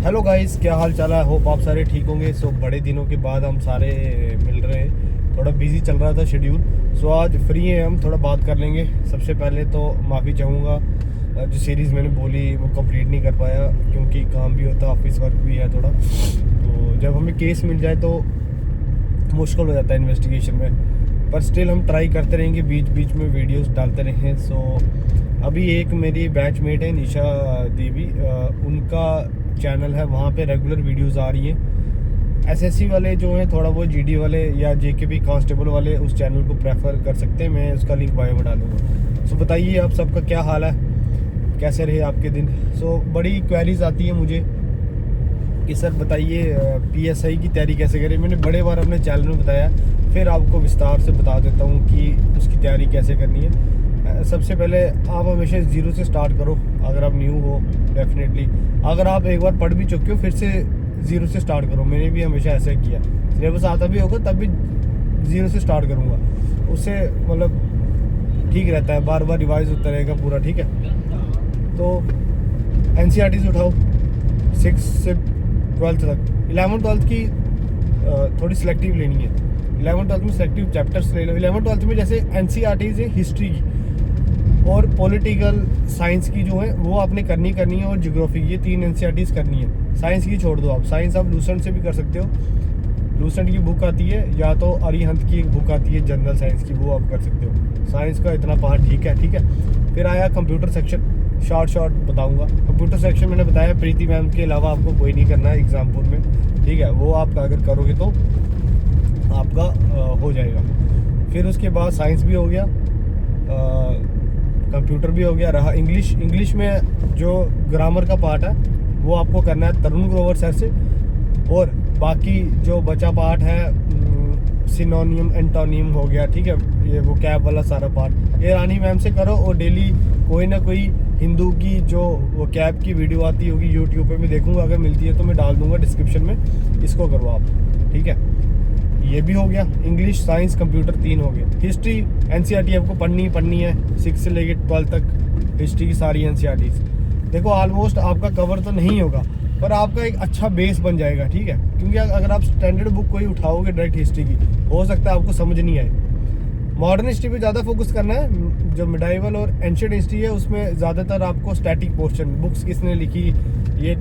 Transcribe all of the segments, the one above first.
Hello guys, क्या हाल चाल है। होप आप सारे ठीक होंगे। सो बड़े दिनों के बाद हम सारे मिल रहे हैं। थोड़ा बिजी चल रहा था शेड्यूल। सो आज फ्री हैं हम, थोड़ा बात कर लेंगे। सबसे पहले तो माफ़ी चाहूँगा, जो सीरीज़ मैंने बोली वो कंप्लीट नहीं कर पाया क्योंकि काम भी होता, ऑफिस वर्क भी है थोड़ा। तो जब हमें केस मिल जाए तो मुश्किल हो जाता है इन्वेस्टिगेशन में, पर स्टिल हम ट्राई करते रहेंगे, बीच बीच में वीडियोस डालते रहें। सो अभी एक मेरी बैचमेट है निशा देवी, उनका चैनल है, वहाँ पे रेगुलर वीडियोस आ रही हैं। एसएससी वाले जो हैं, थोड़ा वो जीडी वाले या जेकेपी कांस्टेबल वाले उस चैनल को प्रेफर कर सकते हैं। मैं उसका लिंक बायो में डालूंगा। सो बताइए आप सबका क्या हाल है, कैसे रहे आपके दिन। सो बड़ी क्वेरीज आती है मुझे कि सर बताइए पीएसआई की तैयारी कैसे करें। मैंने बड़े बार अपने चैनल में बताया, फिर आपको विस्तार से बता देता हूँ कि उसकी तैयारी कैसे करनी है। सबसे पहले आप हमेशा ज़ीरो से स्टार्ट करो अगर आप न्यू हो। डेफिनेटली अगर आप एक बार पढ़ भी चुके हो, फिर से ज़ीरो से स्टार्ट करो। मैंने भी हमेशा ऐसा किया। सिलेबस आता भी होगा तब भी ज़ीरो से स्टार्ट करूँगा, उससे मतलब ठीक रहता है, बार बार रिवाइज होता रहेगा पूरा। ठीक है, तो एनसीईआरटीज़ उठाओ 6 से 12th तक। 11th-12th की थोड़ी सिलेक्टिव लेनी है। 11th-12th में सिलेक्टिव चैप्टर्स ले लो। 11th-12th में जैसे एनसीईआरटीज़ है हिस्ट्री की और पॉलिटिकल साइंस की जो है वो आपने करनी है, और ज्योग्राफी की, ये 3 एनसीईआरटीज़ करनी है। साइंस की छोड़ दो आप, साइंस आप लूसेंट से भी कर सकते हो। लूसेंट की बुक आती है, या तो अरिहंत की एक बुक आती है जनरल साइंस की, वो आप कर सकते हो। साइंस का इतना पार्ट ठीक है। फिर आया कंप्यूटर सेक्शन, शॉर्ट बताऊंगा। कंप्यूटर सेक्शन मैंने बताया प्रीति मैम के अलावा आपको कोई नहीं करना है एग्जाम्पुल में। ठीक है, वो आप अगर करोगे तो आपका हो जाएगा। फिर उसके बाद साइंस भी हो गया, कंप्यूटर भी हो गया। रहा इंग्लिश में जो ग्रामर का पार्ट है वो आपको करना है तरुण ग्रोवर सर से। और बाकी जो बचा पार्ट है सिनोनियम एंटोनियम हो गया, ठीक है, ये वो कैब वाला सारा पार्ट ये रानी मैम से करो। और डेली कोई ना कोई हिंदू की जो वो कैब की वीडियो आती होगी यूट्यूब पे, मैं देखूंगा, अगर मिलती है तो मैं डाल दूंगा डिस्क्रिप्शन में, इसको करो आप। ठीक है, ये भी हो गया। इंग्लिश, साइंस, कंप्यूटर 3 हो गए। हिस्ट्री एनसीईआरटी आपको पढ़नी है 6 से लेकर 12 तक हिस्ट्री की सारी एनसीईआरटीज। देखो ऑलमोस्ट आपका कवर तो नहीं होगा, पर आपका एक अच्छा बेस बन जाएगा। ठीक है, क्योंकि अगर आप स्टैंडर्ड बुक कोई उठाओगे डायरेक्ट हिस्ट्री की, हो सकता है आपको समझ नहीं आए। मॉडर्न हिस्ट्री पे ज़्यादा फोकस करना है। जो मिडाइवल और एंशिएंट हिस्ट्री है उसमें ज़्यादातर आपको स्टैटिक पोर्शन, बुक्स किसने लिखी, ये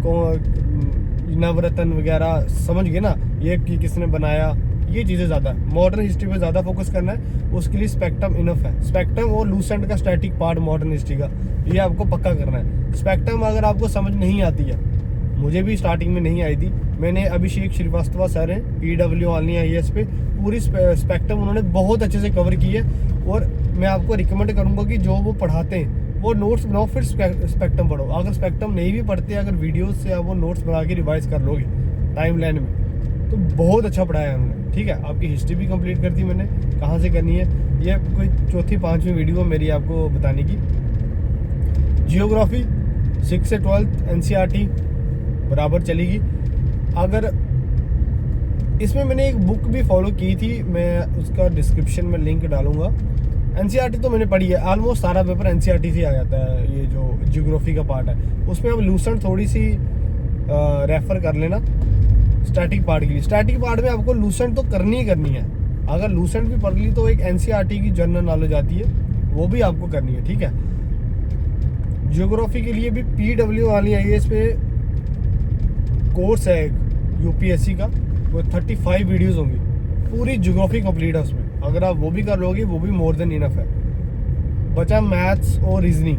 नवरत्न वगैरह, समझ गए ना, ये किसने बनाया, ये चीज़ें ज़्यादा। मॉडर्न हिस्ट्री पे ज़्यादा फोकस करना है, उसके लिए स्पेक्ट्रम इनफ है। स्पेक्ट्रम और लूसेंट का स्टैटिक पार्ट मॉडर्न हिस्ट्री का, ये आपको पक्का करना है। स्पेक्ट्रम अगर आपको समझ नहीं आती है, मुझे भी स्टार्टिंग में नहीं आई थी, मैंने अभिषेक श्रीवास्तव सर हैं PW ऑनलाइन IAS पे, पूरी स्पेक्ट्रम उन्होंने बहुत अच्छे से कवर की है। और मैं आपको रिकमेंड करूंगा कि जो वो पढ़ाते हैं वो नोट्स बनाओ, फिर स्पेक्ट्रम पढ़ो। अगर स्पेक्ट्रम नहीं भी पढ़ते, अगर वीडियोस से आप वो नोट्स बना के रिवाइज कर लोगे टाइम लाइन में, तो बहुत अच्छा पढ़ाया है उन्होंने। ठीक है, आपकी हिस्ट्री भी कंप्लीट कर दी मैंने, कहाँ से करनी है ये कोई 4th-5वीं वीडियो मेरी आपको बताने की। जियोग्राफी 6 से 12th एनसीईआरटी बराबर चलेगी। अगर इसमें मैंने एक बुक भी फॉलो की थी, मैं उसका डिस्क्रिप्शन में लिंक डालूंगा। एनसीईआरटी तो मैंने पढ़ी है, ऑलमोस्ट सारा पेपर एनसीईआरटी से आ जाता है। ये जो जियोग्राफी का पार्ट है उसमें आप लूसेंट थोड़ी सी रेफर कर लेना स्टैटिक पार्ट के लिए। स्टैटिक पार्ट में आपको लूसेंट तो करनी है। अगर लूसेंट भी पढ़ ली तो एक एनसीईआरटी की जनरल नॉलेज आती है, वो भी आपको करनी है। ठीक है, जियोग्राफी के लिए भी PW वाली IAS पे कोर्स है एक UPSC का, वो 35 वीडियोस होंगी, पूरी ज्योग्राफी कंप्लीट है उसमें। अगर आप वो भी कर लोगे वो भी मोर देन इनफ है। बचा मैथ्स और रीजनिंग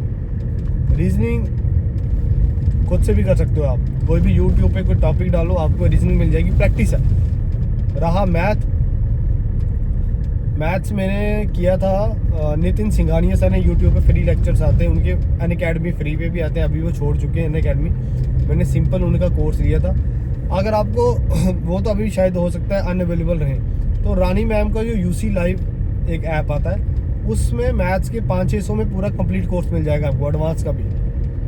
खुद से भी कर सकते हो आप, कोई भी यूट्यूब पे कोई टॉपिक डालो, आपको रीजनिंग मिल जाएगी, प्रैक्टिस है। रहा मैथ्स मैंने किया था, नितिन सिंघानिया सर ने यूट्यूब पे फ्री लेक्चर्स आते हैं उनके, अनअकैडमी फ्री पे भी आते हैं, अभी वो छोड़ चुके हैं अनअकैडमी। मैंने सिंपल उनका कोर्स लिया था। अगर आपको वो तो अभी शायद हो सकता है अनअवेलेबल रहे, तो रानी मैम का जो UC लाइव एक ऐप आता है, उसमें मैथ्स के 500-600 में पूरा कंप्लीट कोर्स मिल जाएगा आपको, एडवांस का भी।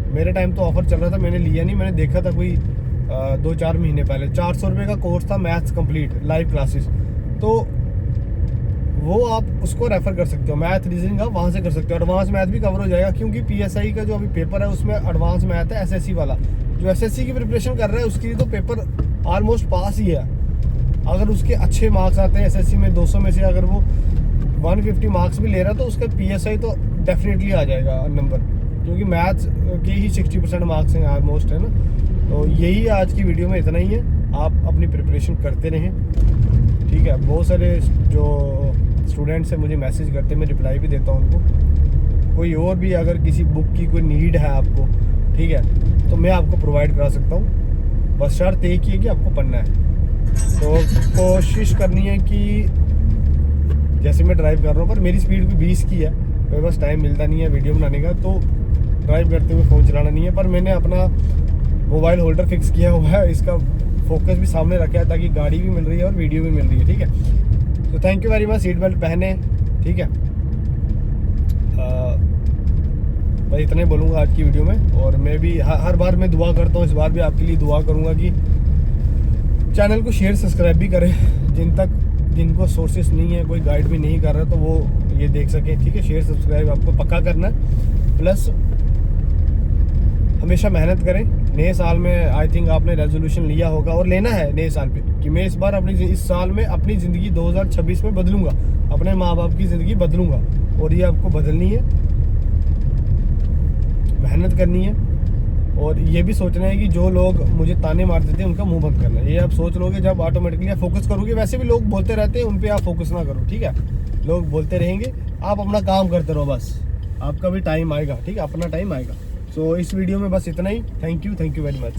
मेरे टाइम तो ऑफर चल रहा था, मैंने लिया नहीं, मैंने देखा था कोई 2-4 महीने पहले 400 रुपये का कोर्स था मैथ्स कंप्लीट लाइव क्लासेस। तो वो आप उसको रेफर कर सकते हो। मैथ रीजनिंग आप वहाँ से कर सकते हो, एडवांस मैथ भी कवर हो जाएगा, क्योंकि PSI का जो अभी पेपर है उसमें एडवांस मैथ है SSC वाला, जो एसएससी की प्रिपरेशन कर रहा है उसके लिए तो पेपर ऑलमोस्ट पास ही है। अगर उसके अच्छे मार्क्स आते हैं एसएससी में 200 में से अगर वो 150 मार्क्स भी ले रहा है तो उसका पीएसआई तो डेफिनेटली आ जाएगा नंबर, क्योंकि मैथ्स के ही 60% मार्क्स हैं ऑलमोस्ट, है ना। तो यही आज की वीडियो में इतना ही है। आप अपनी प्रिपरेशन करते रहें, ठीक है। बहुत सारे जो स्टूडेंट्स हैं मुझे मैसेज करते हैं, मैं रिप्लाई भी देता हूँ उनको। कोई और भी अगर किसी बुक की कोई नीड है आपको, ठीक है, तो मैं आपको प्रोवाइड करा सकता हूँ। बस शर्त एक ही है कि आपको पढ़ना है। तो कोशिश करनी है कि जैसे मैं ड्राइव कर रहा हूँ, पर मेरी स्पीड भी 20 की है, मेरे पास टाइम मिलता नहीं है वीडियो बनाने का, तो ड्राइव करते हुए फ़ोन चलाना नहीं है। पर मैंने अपना मोबाइल होल्डर फिक्स किया हुआ है, इसका फोकस भी सामने रखा है ताकि गाड़ी भी मिल रही है और वीडियो भी मिल रही है, ठीक है। तो thank you very much. Seat belt पहने, ठीक है। बस इतना ही बोलूँगा आज की वीडियो में। और मैं भी हर बार मैं दुआ करता हूँ, इस बार भी आपके लिए दुआ करूँगा कि चैनल को शेयर सब्सक्राइब भी करें, जिनको सोर्सेस नहीं है, कोई गाइड भी नहीं कर रहा, तो वो ये देख सकें, ठीक है। शेयर सब्सक्राइब आपको पक्का करना है। प्लस हमेशा मेहनत करें। नए साल में आई थिंक आपने रेजोल्यूशन लिया होगा और लेना है नए साल पे कि मैं इस साल में अपनी ज़िंदगी 2026 में बदलूंगा, अपने माँ बाप की ज़िंदगी बदलूंगा, और ये आपको बदलनी है, मेहनत करनी है। और ये भी सोचना है कि जो लोग मुझे ताने मारते थे उनका मुंह बंद करना है। ये आप सोच लोगे जब ऑटोमेटिकली आप फोकस करोगे। वैसे भी लोग बोलते रहते हैं, उन पे आप फोकस ना करो, ठीक है। लोग बोलते रहेंगे, आप अपना काम करते रहो, बस आपका भी टाइम आएगा, ठीक है, अपना टाइम आएगा। सो इस वीडियो में बस इतना ही। Thank you very much.